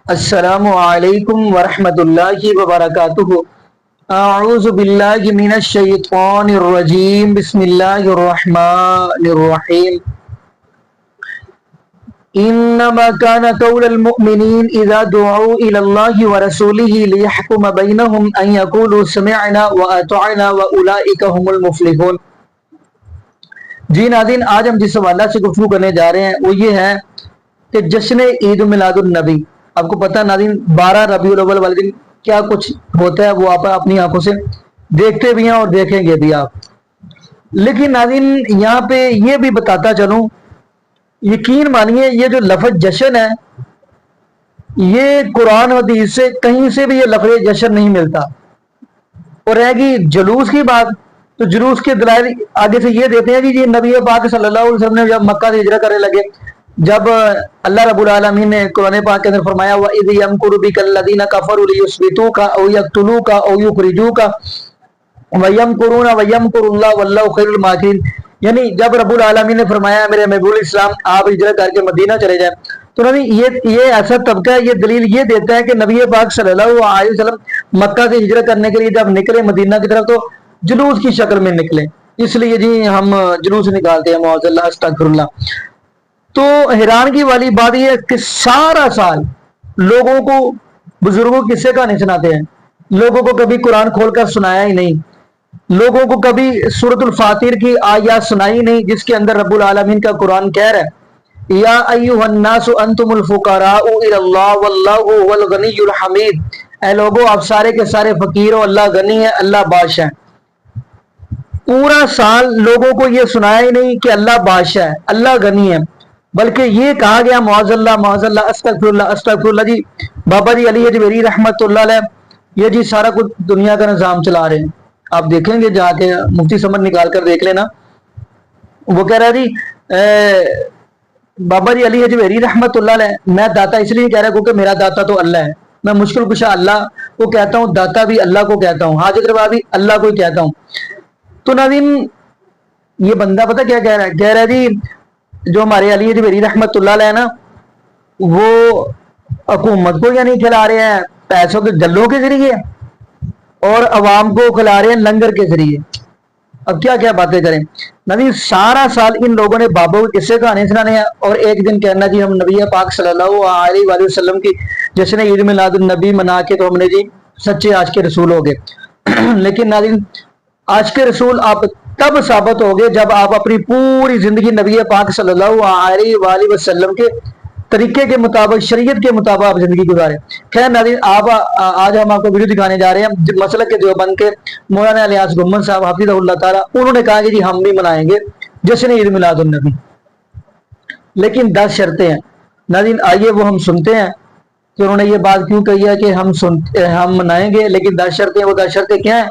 السلام علیکم ورحمۃ اللہ وبرکاتہ۔ اعوذ باللہ من الشیطان الرجیم، بسم اللہ الرحمن الرحیم۔ انما كان قول المؤمنین اذا دعوا الى اللہ ورسولہ لیحکم بینہم ان یقولوا سمعنا واطعنا واولئک هم المفلحون۔ جی ناظرین، آج ہم جس حوالہ سے گفتگو کرنے جا رہے ہیں وہ یہ ہے کہ جشن عید میلاد النبی، آپ کو پتہ ہے ناظرین 12 ربیع الاول والے دن کیا کچھ ہوتا ہے وہ آپ اپنی آنکھوں سے دیکھتے بھی ہیں اور دیکھیں گے بھی آپ۔ لیکن ناظرین یہاں پہ یہ بھی بتاتا چلوں، یقین مانیے یہ جو لفظ جشن ہے یہ قرآن و حدیث سے کہیں سے بھی یہ لفظ جشن نہیں ملتا۔ اور رہ گئی جلوس کی بات، تو جلوس کے دلائل آگے سے یہ دیتے ہیں جی نبی پاک صلی اللہ علیہ وسلم نے جب مکہ سے ہجرت کرنے لگے، جب اللہ رب العالمین نے قرآن پاک کے اندر فرمایا وَإِذْ يَمْكُرُ بِكَ الَّذِينَ كَفَرُوا لِيُثْبِتُوكَ أَوْ يَقْتُلُوكَ أَوْ يُخْرِجُوكَ وَيَمْكُرُونَ وَيَمْكُرُ اللَّهُ وَاللَّهُ خَيْرُ الْمَاكِرِينَ، یعنی جب رب العالمین نے فرمایا میرے محبوب اسلام آپ ہجرت کر کے مدینہ چلے جائیں، تو نبی یہ ایسا طبقہ ہے، یہ دلیل یہ دیتا ہے کہ نبی پاک صلی اللہ علیہ وسلم مکہ سے ہجرت کرنے کے لیے جب نکلے مدینہ کی طرف تو جلوس کی شکل میں نکلے، اس لیے جی ہم جلوس نکالتے ہیں، معاذ اللہ استغفر اللہ۔ تو حیرانگی والی بات یہ ہے کہ سارا سال لوگوں کو بزرگوں قصے کہانی سناتے ہیں، لوگوں کو کبھی قرآن کھول کر سنایا ہی نہیں، لوگوں کو کبھی سورۃ الفاتر کی آیات سنائی نہیں جس کے اندر رب العالمین کا قرآن کہہ رہا ہے یا ایھا الناس انتم الفقراء الی اللہ واللہ هو الغنی الحمید، اے لوگو آپ سارے کے سارے فقیر ہو، اللہ غنی ہے، اللہ بادشاہ ہے۔ پورا سال لوگوں کو یہ سنایا ہی نہیں کہ اللہ بادشاہ ہے، اللہ غنی ہے، بلکہ یہ کہا گیا معاذ اللہ استغفر اللہ جی بابا جی علی اجویری رحمت اللہ علیہ یہ جی سارا کچھ دنیا کا نظام چلا رہے ہیں، آپ دیکھیں گے جا کے مفتی سمجھ نکال کر دیکھ لینا، وہ کہہ رہا ہے جی بابا جی علی اجویری رحمت اللہ علیہ میں داتا اس لیے کہہ رہا ہے کیونکہ میرا داتا تو اللہ ہے، میں مشکل کشا اللہ کو کہتا ہوں، داتا بھی اللہ کو کہتا ہوں، حاجت روا بھی اللہ کو ہی کہتا ہوں۔ تو ناظرین یہ بندہ پتہ کیا کہہ رہا ہے جی جو ہمارے علی اجویری رحمت اللہ علیہ نا وہ حکومت کو یا نہیں کھلا رہے ہیں پیسوں کے گلوں کے ذریعے اور عوام کو کھلا رہے ہیں لنگر کے ذریعے، اب کیا کیا باتیں کریں۔ نبی سارا سال ان لوگوں نے بابوں کو قصے کہانی سنانے ہیں اور ایک دن کہنا جی ہم نبی پاک صلی اللہ علیہ وآلہ وسلم کی جشن عید میلاد النبی منا کے تو ہم نے جی سچے عاشق رسول ہو گئے۔ لیکن ناظرین عاشق رسول آپ تب ثابت ہو گئے جب آپ اپنی پوری زندگی نبی پاک صلی اللہ علیہ وآلہ وسلم کے طریقے کے مطابق شریعت کے مطابق آپ زندگی گزارے۔ خیر ناظرین آج ہم آپ کو ویڈیو دکھانے جا رہے ہیں مسلک کے دیوبند کے مولانا الیاس گمن صاحب حفظہ اللہ تعالیٰ، انہوں نے کہا کہ جی ہم بھی منائیں گے جشن عید میلاد النبی، لیکن 10 شرطیں ہیں۔ ناظرین آئیے وہ ہم سنتے ہیں کہ انہوں نے یہ بات کیوں کہی ہے کہ ہم منائیں گے لیکن 10 شرطیں، وہ 10 شرطیں کیا ہیں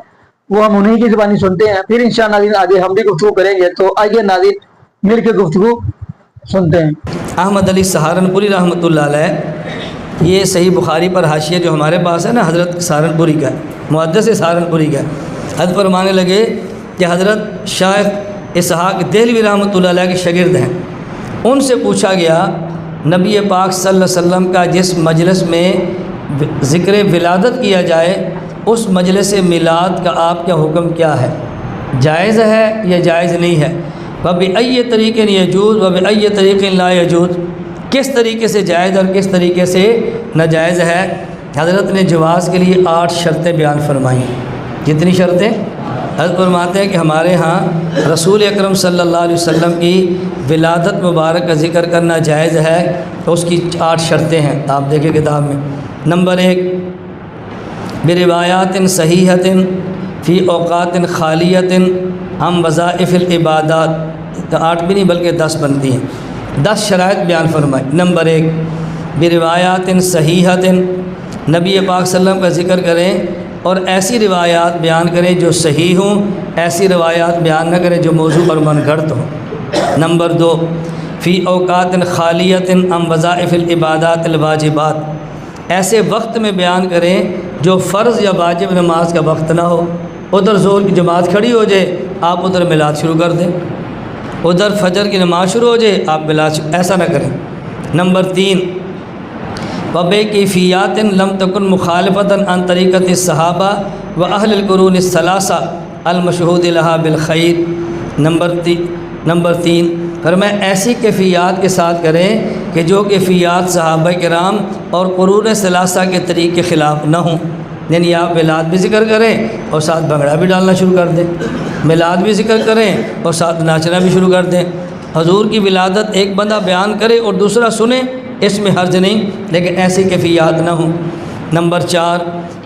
وہ ہم انہی کی زبانی سنتے ہیں، پھر انشاءاللہ ناظرین آگے ہم بھی گفتگو کریں گے۔ تو آئیے ناظرین مل کے گفتگو سنتے ہیں۔ احمد علی سہارنپوری رحمۃ اللہ علیہ یہ صحیح بخاری پر حاشیہ جو ہمارے پاس ہے نا حضرت سہارنپوری کا محدث سہارنپوری کا، حضرت فرمانے لگے کہ حضرت شیخ اسحاق دہلوی رحمۃ اللہ علیہ کے شاگرد ہیں، ان سے پوچھا گیا نبی پاک صلی اللہ علیہ وسلم کا جس مجلس میں ذکر ولادت کیا جائے اس مجلس میلاد کا آپ کا حکم کیا ہے، جائز ہے یا جائز نہیں ہے، وَبِأَيِّ طریقٍ یجوز وَبِأَيِّ طریقٍ لا یجوز، کس طریقے سے جائز اور کس طریقے سے ناجائز ہے۔ حضرت نے جواز کے لیے 8 شرطیں بیان فرمائیں۔ کتنی شرطیں؟ حضرت فرماتے ہیں کہ ہمارے ہاں رسول اکرم صلی اللہ علیہ وسلم کی ولادت مبارک کا ذکر کرنا جائز ہے، تو اس کی 8 شرطیں ہیں، آپ دیکھیں کتاب میں۔ نمبر 1 بروایات صحیحۃ فی اوقات خالیۃ ہم وظائف العبادات، 8 بھی نہیں بلکہ 10 بنتی ہیں، 10 شرائط بیان فرمائے۔ نمبر 1 بروایات صحیحۃ، نبی پاک صلی اللہ علیہ وسلم کا ذکر کریں اور ایسی روایات بیان کریں جو صحیح ہوں، ایسی روایات بیان نہ کریں جو موضوع اور من گھڑت ہوں۔ نمبر 2 فی اوقات خالیۃ عن وظائف العبادات الواجبات، ایسے وقت میں بیان کریں جو فرض یا واجب نماز کا وقت نہ ہو، ادھر ظہر کی جماعت کھڑی ہو جائے آپ ادھر میلاد شروع کر دیں، ادھر فجر کی نماز شروع ہو جائے آپ میلاد ایسا نہ کریں۔ نمبر 3 وبے کیفیات لم تکن مخالفتا عن طریقت الصحابہ و اہل القرون الثلاثہ المشہود لہا بالخیر۔ نمبر 3 فرمایا ایسی کیفیات کے ساتھ کریں کہ جو کیفیات صحابہ کرام اور قرون ثلاثہ کے طریق کے خلاف نہ ہوں، یعنی آپ میلاد بھی ذکر کریں اور ساتھ بھنگڑا بھی ڈالنا شروع کر دیں، میلاد بھی ذکر کریں اور ساتھ ناچنا بھی شروع کر دیں۔ حضور کی ولادت ایک بندہ بیان کرے اور دوسرا سنے، اس میں حرج نہیں، لیکن ایسی کیفیات نہ ہوں۔ نمبر 4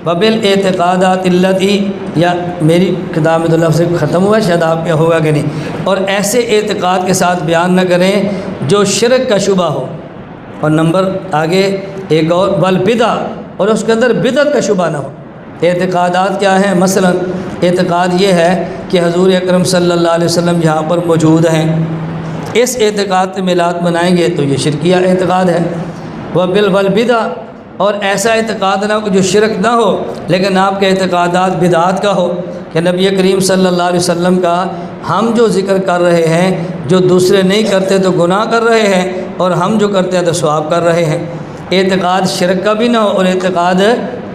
وبالاعتقادات التی، یا میری کتاب میں تو لفظ ختم ہوا ہے، شاید آپ کے ہوگا کہ نہیں، اور ایسے اعتقاد کے ساتھ بیان نہ کریں جو شرک کا شبہ ہو۔ اور نمبر آگے ایک اور والبدع، اور اس کے اندر بدعت کا شبہ نہ ہو۔ اعتقادات کیا ہیں؟ مثلا اعتقاد یہ ہے کہ حضور اکرم صلی اللہ علیہ وسلم یہاں پر موجود ہیں، اس اعتقاد سے میلاد منائیں گے تو یہ شرکیہ اعتقاد ہے۔ والبدع، اور ایسا اعتقاد نہ ہو کہ جو شرک نہ ہو لیکن آپ کے اعتقادات بدعات کا ہو، کہ نبی کریم صلی اللہ علیہ وسلم کا ہم جو ذکر کر رہے ہیں جو دوسرے نہیں کرتے تو گناہ کر رہے ہیں، اور ہم جو کرتے ہیں تو ثواب کر رہے ہیں۔ اعتقاد شرک کا بھی نہ ہو اور اعتقاد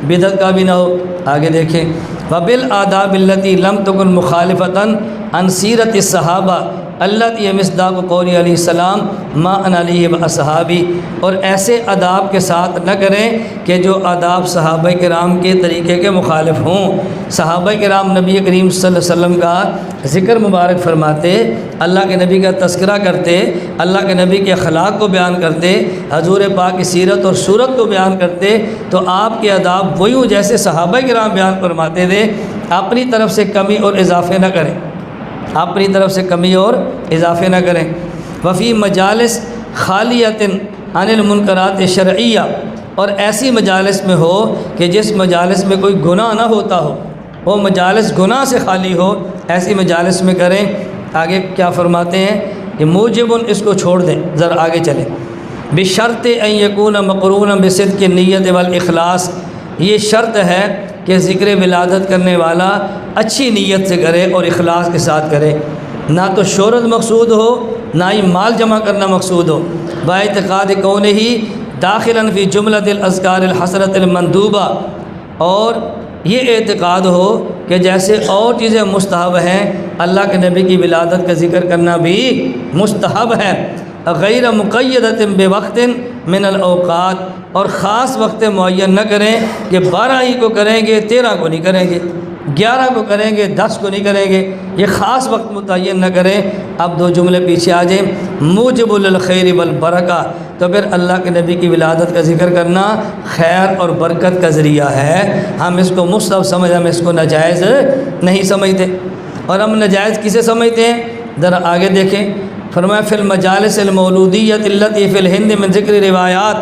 بدعت کا بھی نہ ہو۔ آگے دیکھیں وبالآداب التی لم تکن مخالفتا عن سیرت الصحابہ التی مصداق قول علیہ السلام ما انا علیہ واصحابی، اور ایسے آداب کے ساتھ نہ کریں کہ جو آداب صحابہ کرام کے طریقے کے مخالف ہوں۔ صحابہ کرام نبی کریم صلی اللہ علیہ وسلم کا ذکر مبارک فرماتے، اللہ کے نبی کا تذکرہ کرتے، اللہ کے نبی کے اخلاق کو بیان کرتے، حضور پاک کی سیرت اور صورت کو بیان کرتے، تو آپ کے آداب وہی ہوں جیسے صحابہ کرام بیان فرماتے تھے۔ اپنی طرف سے کمی اور اضافے نہ کریں، اپنی طرف سے کمی اور اضافے نہ کریں۔ وفی مجالس خالیۃ عن المنکرات شرعیہ، اور ایسی مجالس میں ہو کہ جس مجالس میں کوئی گناہ نہ ہوتا ہو، وہ مجالس گناہ سے خالی ہو، ایسی مجالس میں کریں۔ آگے کیا فرماتے ہیں کہ موجب، اس کو چھوڑ دیں، ذرا آگے چلیں۔ بشرط ان یکون مقرونا بصدق النیت والاخلاص، یہ شرط ہے کہ ذکر ولادت کرنے والا اچھی نیت سے کرے اور اخلاص کے ساتھ کرے، نہ تو شہرت مقصود ہو نہ ہی مال جمع کرنا مقصود ہو۔ باعتقاد کونہ داخلا فی جملۃ الاذکار الحسنۃ المندوبہ، اور یہ اعتقاد ہو کہ جیسے اور چیزیں مستحب ہیں، اللہ کے نبی کی ولادت کا ذکر کرنا بھی مستحب ہے۔ غیر مقیدۃ بوقت من الاوقات، اور خاص وقت معین نہ کریں کہ 12 ہی کو کریں گے، 13 کو نہیں کریں گے، 11 کو کریں گے، 10 کو نہیں کریں گے، یہ خاص وقت متعین نہ کریں۔ اب 2 جملے پیچھے آ جائیں۔ موجب للخیر والبرکہ، تو پھر اللہ کے نبی کی ولادت کا ذکر کرنا خیر اور برکت کا ذریعہ ہے۔ ہم اس کو مستحب سمجھ، ہم اس کو ناجائز نہیں سمجھتے۔ اور ہم ناجائز کسے سمجھتے ہیں؟ ذرا آگے دیکھیں، فرمایا فی المجالس المولودیۃ التی فی الہند من ذکر روایات،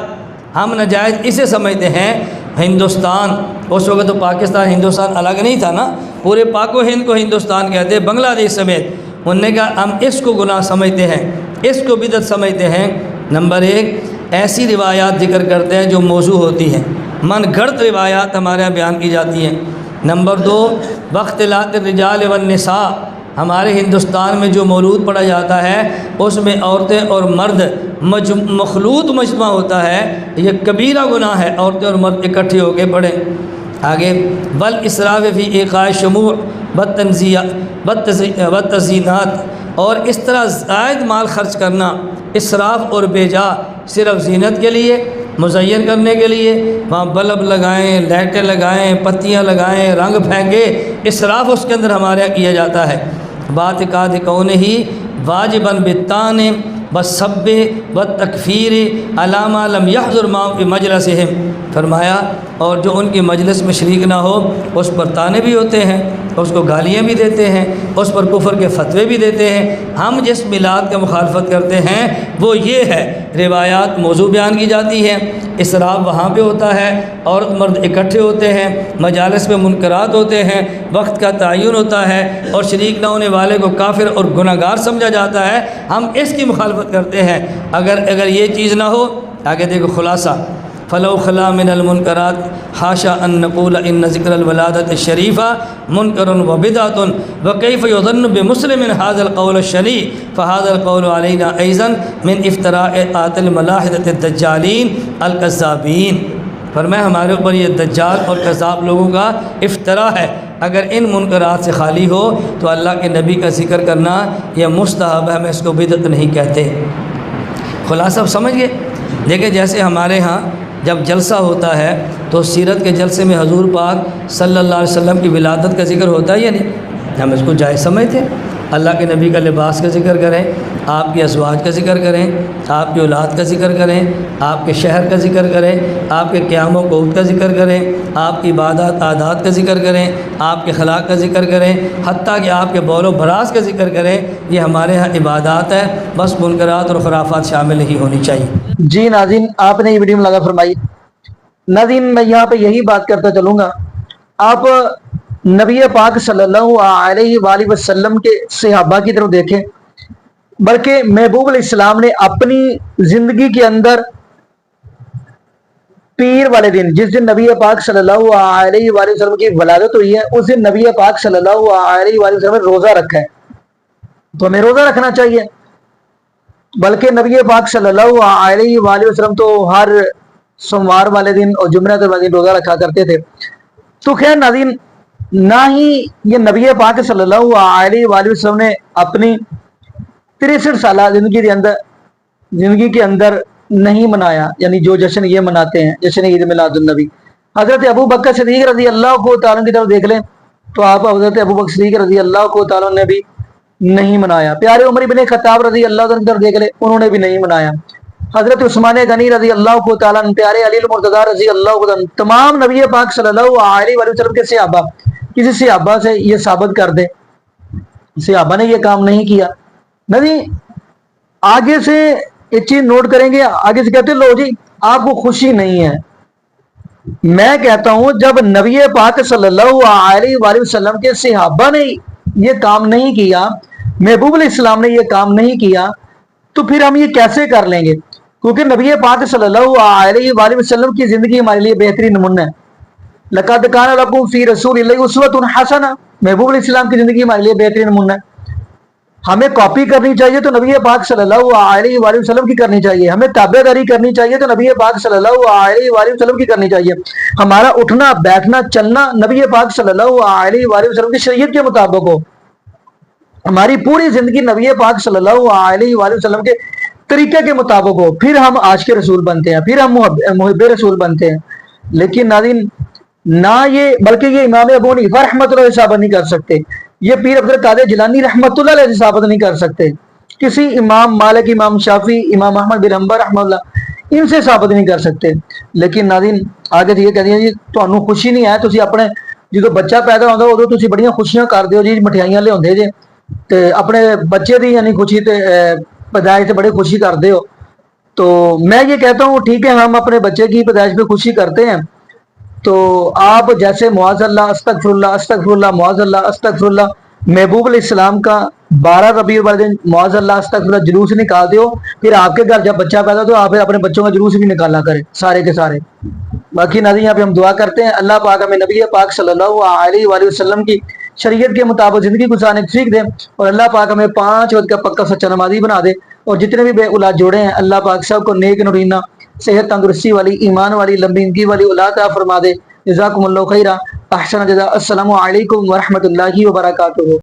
ہم ناجائز اسے سمجھتے ہیں ہندوستان، اس وقت تو پاکستان ہندوستان الگ نہیں تھا نا، پورے پاک و ہند کو ہندوستان کہتے ہیں، بنگلہ دیش سمیت۔ انہوں نے کہا ہم اس کو گناہ سمجھتے ہیں، اس کو بدعت سمجھتے ہیں۔ نمبر 1 ایسی روایات ذکر کرتے ہیں جو موضوع ہوتی ہیں، من گھڑت روایات ہمارے یہاں بیان کی جاتی ہیں۔ نمبر 2 واختلاط الرجال والنساء، ہمارے ہندوستان میں جو مولود پڑھا جاتا ہے اس میں عورتیں اور مرد مخلوط مجمع ہوتا ہے، یہ کبیرہ گناہ ہے، عورتیں اور مرد اکٹھے ہو کے پڑھیں۔ آگے بل اسراف فی ایقاع شموع والتزیینات، اور اس طرح زائد مال خرچ کرنا، اسراف اور بیجا، صرف زینت کے لیے، مزین کرنے کے لیے، وہاں بلب لگائیں، لائٹیں لگائیں، پتیاں لگائیں، رنگ پھینکے، اسراف اس کے اندر ہمارے یہاں کیا جاتا ہے۔ بات قاد کونہ واجباً بالطعن والسب والتکفیر علی ما لم یحضر معهم فی مجلسہم، فرمایا اور جو ان کی مجلس میں شریک نہ ہو اس پر طعنے بھی ہوتے ہیں، اس کو گالیاں بھی دیتے ہیں، اس پر کفر کے فتوے بھی دیتے ہیں۔ ہم جس میلاد کا مخالفت کرتے ہیں وہ یہ ہے، روایات موضوع بیان کی جاتی ہے، اسراف وہاں پہ ہوتا ہے، عورت مرد اکٹھے ہوتے ہیں، مجالس میں منکرات ہوتے ہیں، وقت کا تعین ہوتا ہے، اور شریک نہ ہونے والے کو کافر اور گناہ گار سمجھا جاتا ہے، ہم اس کی مخالفت کرتے ہیں۔ اگر یہ چیز نہ ہو، آگے دیکھو خلاصہ، فلو خلا من المنکرات حاشا ان نقول ان ذکر الولادت الشریفہ منکر و بدعۃ وکیف یظن بمسلم هذا القول الشنیع فهذا القول علینا ایضا من افتراءات الملاحدۃ الدجالین الکذابین۔ فرمایا ہمارے اوپر یہ دجال اور کذاب لوگوں کا افطرا ہے، اگر ان منکرات سے خالی ہو تو اللہ کے نبی کا ذکر کرنا یہ مستحب ہے، ہم اس کو بدعت نہیں کہتے۔ خلاصہ سمجھ گئے؟ دیکھیں جیسے ہمارے ہاں جب جلسہ ہوتا ہے تو سیرت کے جلسے میں حضور پاک صلی اللہ علیہ وسلم کی ولادت کا ذکر ہوتا ہے یا نہیں؟ ہم اس کو جائز سمجھتے ہیں۔ اللہ کے نبی کا لباس کا ذکر کریں، آپ کے ازواج کا ذکر کریں، آپ کی اولاد کا ذکر کریں، آپ کے شہر کا ذکر کریں، آپ کے قیام و قعود کا ذکر کریں، آپ کی عبادات عادات کا ذکر کریں، آپ کے اخلاق کا ذکر کریں، حتیٰ کہ آپ کے بول و براز کا ذکر کریں، یہ ہمارے ہاں عبادات ہے، بس منکرات اور خرافات شامل نہیں ہونی چاہیے۔ جی ناظرین، آپ نے یہ ویڈیو میں لگا فرمائی۔ ناظرین میں یہاں پہ یہی بات کرتا چلوں گا، آپ نبی پاک صلی اللہ علیہ وآلہ وسلم کے صحابہ کی طرف دیکھیں، بلکہ محبوب علیہ السلام نے اپنی زندگی کے اندر پیر والے دن، جس دن نبی پاک صلی اللہ علیہ وآلہ وسلم کی ولادت ہوئی ہے، اس دن نبی پاک صلی اللہ علیہ وآلہ وسلم نے روزہ رکھا ہے، تو ہمیں روزہ رکھنا چاہیے۔ بلکہ نبی پاک صلی اللہ علیہ وآلہ وسلم تو ہر سوموار والے دن اور جمعرات والے دن روزہ رکھا کرتے تھے۔ تو خیر ناظرین، نہ ہی یہ نبی پاک صلی اللہ علیہ وآلہ وسلم نے اپنی 63 سالہ زندگی کے اندر نہیں منایا، یعنی جو جشن یہ مناتے ہیں، جشن عید میلاد النبی۔ حضرت ابو بکر صدیق رضی اللہ کو تعالیٰ کی طرف دیکھ لیں تو آپ حضرت ابو بکر صدیق رضی اللہ کو تعالیٰ نے بھی نہیں منایا۔ پیارے عمر بن خطاب رضی اللہ عنہ کی طرف دیکھ لیں، انہوں نے بھی نہیں منایا۔ حضرت عثمان غنی رضی اللہ کو تعالیٰ عنہ، پیارے علی المرتضیٰ رضی اللہ کو تعالیٰ عنہ، تمام نبی پاک صلی اللہ علیہ وآلہ وسلم کے صحابہ، کسی صحابہ سے یہ ثابت کر دے صحابہ نے یہ کام نہیں کیا۔ نہیں، آگے سے ایک چیز نوٹ کریں گے، آگے سے کہتے لو جی آپ کو خوشی نہیں ہے۔ میں کہتا ہوں جب نبی پاک صلی اللہ علیہ وآلہ وسلم کے صحابہ نے یہ کام نہیں کیا، محبوب علیہ السلام نے یہ کام نہیں کیا، تو پھر ہم یہ کیسے کر لیں گے؟ کیونکہ نبی پاک صلی اللہ علیہ وآلہ وسلم کی زندگی ہمارے لیے بہترین نمونہ ہے۔ لقد کان لکم فی رسول اللہ اسوۃ حسنہ، محبوب علیہ السلام کی زندگی ہمارے لیے بہترین نمونہ ہے۔ ہمیں کاپی کرنی چاہیے تو نبی پاک صلی اللہ علیہ وآلہ وسلم کی کرنی چاہیے، ہمیں تابع داری کرنی چاہیے تو نبی پاک صلی اللہ علیہ وآلہ وسلم کی کرنی چاہیے، ہمارا اٹھنا بیٹھنا چلنا نبی پاک صلی اللہ علیہ وآلہ وسلم کی شریعت کے مطابق ہو، ہماری پوری زندگی نبی پاک صلی اللہ علیہ وآلہ وسلم کے طریقے کے مطابق ہو، پھر ہم عاشق رسول بنتے ہیں، پھر ہم محب رسول بنتے ہیں۔ لیکن ناظرین، نہ یہ بلکہ یہ امام ابو حنیفہ رحمۃ اللہ علیہ ثابت نہیں کر سکتے، یہ پیر عبد القادر جیلانی رحمۃ اللہ علیہ ثابت نہیں کر سکتے، کسی امام مالک، امام شافعی، امام احمد بن حنبل رحمۃ اللہ، ان سے ثابت نہیں کر سکتے۔ لیکن ناظرین آگے یہ کہتے ہیں جی تانوں خوشی نہیں ہے، تسی اپنے جدو بچہ پیدا ہوتا ادو تسی بڑیاں خوشیاں کرتے ہو جی، مٹھائیاں لے جے تے اپنے بچے دی یعنی خوشی تے پیدائش سے بڑی خوشی کرتے ہو۔ تو میں یہ کہتا ہوں ٹھیک ہے، ہم اپنے بچے کی پیدائش پہ خوشی کرتے ہیں، تو آپ جیسے معاذ اللہ استغفر اللہ استغفر اللہ معاذ اللہ استغفر اللہ، محبوب علیہ السلام کا 12 ربیع الاول دن معاذ اللہ استغفر اللہ جلوس نکالتے ہو، پھر آپ کے گھر جب بچہ پیدا تو آپ اپنے بچوں کا جلوس بھی نکالا کریں سارے کے سارے۔ باقی ناظرین یہاں پہ ہم دعا کرتے ہیں اللہ پاک ہمیں نبی پاک صلی اللہ علیہ وآلہ وسلم کی شریعت کے مطابق زندگی گزارنے کی سیکھ دیں، اور اللہ پاک ہمیں 5 وقت کا پکا سچا نمازی بنا دے، اور جتنے بھی بے اولاد جوڑے ہیں اللہ پاک سب کو نیک نورینہ صحت تندرستی والی ایمان والی لمبی زندگی والی اولاد عطا فرما دے۔ جزاکم اللہ خیرہ، احسن جزا۔ السلام علیکم ورحمۃ اللہ وبرکاتہ۔